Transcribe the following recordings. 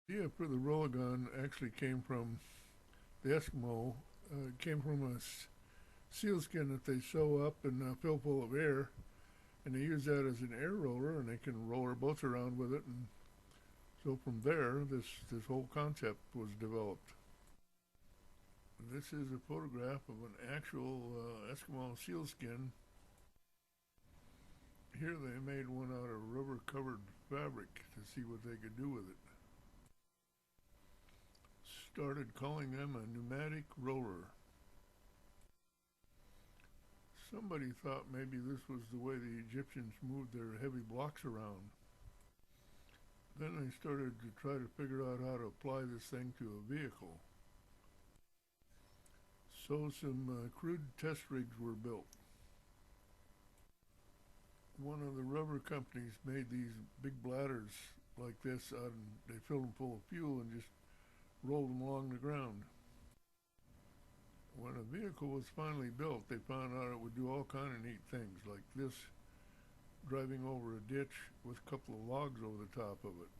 The idea for the Rolligon actually came from the Eskimo. It came from a sealskin that they sew up and fill full of air, and they use that as an air roller, and they can roll their boats around with it. And so from there, this whole concept was developed. This is a photograph of an actual Eskimo sealskin. Here they made one out of rubber-covered fabric to see what they could do with it. Started calling them a pneumatic roller. Somebody thought maybe this was the way the Egyptians moved their heavy blocks around. Then they started to try to figure out how to apply this thing to a vehicle. So some crude test rigs were built. One of the rubber companies made these big bladders like this out, and they filled them full of fuel and just rolled them along the ground. When a vehicle was finally built, they found out it would do all kind of neat things like this, driving over a ditch with a couple of logs over the top of it.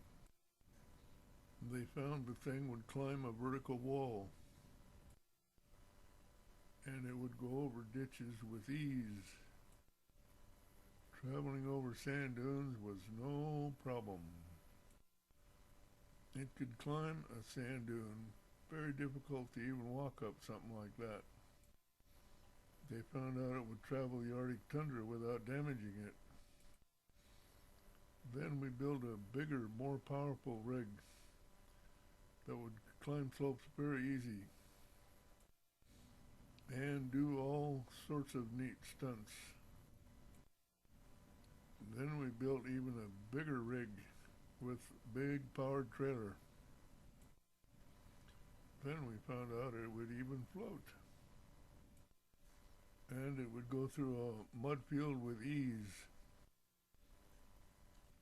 They found the thing would climb a vertical wall, and it would go over ditches with ease. Traveling over sand dunes was no problem. It could climb a sand dune. Very difficult to even walk up something like that. They found out it would travel the Arctic tundra without damaging it. Then we built a bigger, more powerful rig that would climb slopes very easy and do all sorts of neat stunts. Then we built even a bigger rig with big powered trailer. Then we found out it would even float. And it would go through a mud field with ease.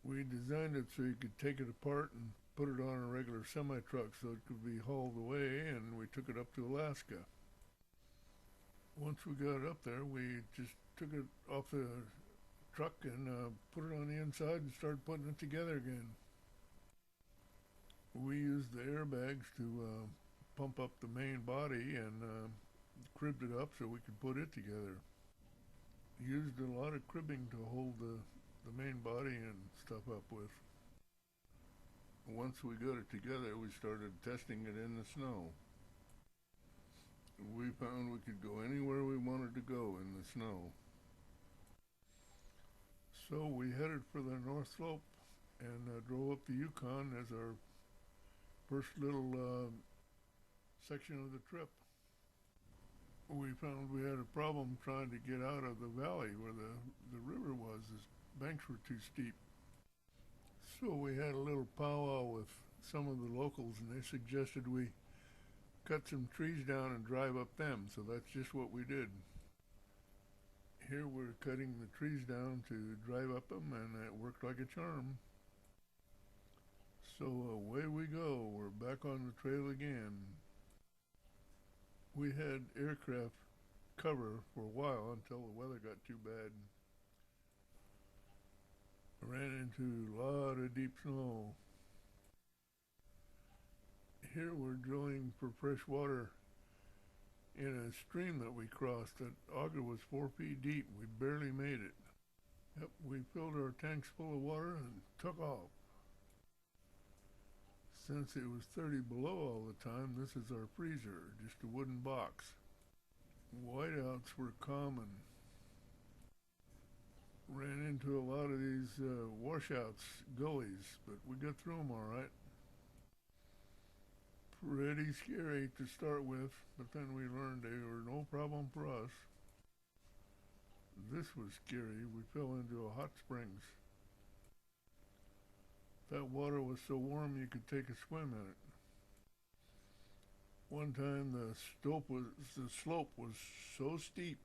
We designed it so you could take it apart and put it on a regular semi-truck so it could be hauled away, and we took it up to Alaska. Once we got it up there, we just took it off the truck and put it on the inside and started putting it together again. We used the airbags to pump up the main body and cribbed it up so we could put it together. Used a lot of cribbing to hold the main body and stuff up with. Once we got it together, we started testing it in the snow. We found we could go anywhere we wanted to go in the snow. So we headed for the North Slope and drove up the Yukon as our first little section of the trip. We found we had a problem trying to get out of the valley where the river was. The banks were too steep. So we had a little powwow with some of the locals, and they suggested we cut some trees down and drive up them. So that's just what we did. Here we're cutting the trees down to drive up them, and it worked like a charm. So away we go. We're back on the trail again. We had aircraft cover for a while until the weather got too bad. Ran into a lot of deep snow. Here we're drilling for fresh water in a stream that we crossed. That auger was 4 feet deep. We barely made it. Yep, we filled our tanks full of water and took off. Since it was 30 below all the time, this is our freezer, just a wooden box. Whiteouts were common. Ran into a lot of these washouts, gullies, but we got through them all right. Pretty scary to start with, but then we learned they were no problem for us. This was scary. We fell into a hot springs. That water was so warm you could take a swim in it. One time the slope was so steep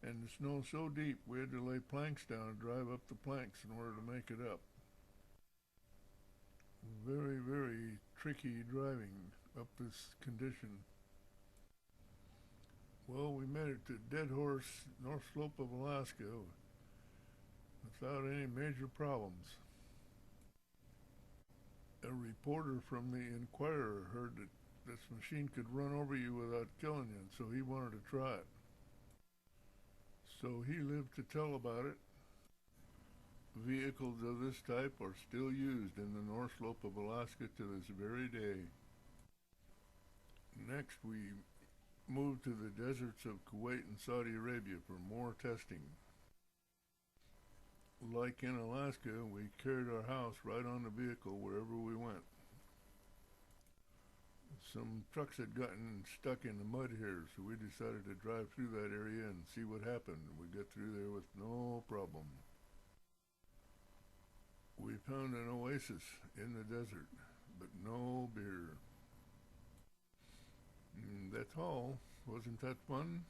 and the snow so deep we had to lay planks down and drive up the planks in order to make it up. Very, very tricky driving up this condition. Well, we made it to Dead Horse, North Slope of Alaska without any major problems. A A reporter from the Inquirer heard that this machine could run over you without killing you, and so he wanted to try it. So he lived to tell about it. Vehicles of this type are still used in the North Slope of Alaska to this very day. Next, we moved to the deserts of Kuwait and Saudi Arabia for more testing. Like in Alaska, we carried our house right on the vehicle wherever we went. Some trucks had gotten stuck in the mud here, so we decided to drive through that area and see what happened. We got through there with no problem. We found an oasis in the desert, but no beer. That's all. Wasn't that fun?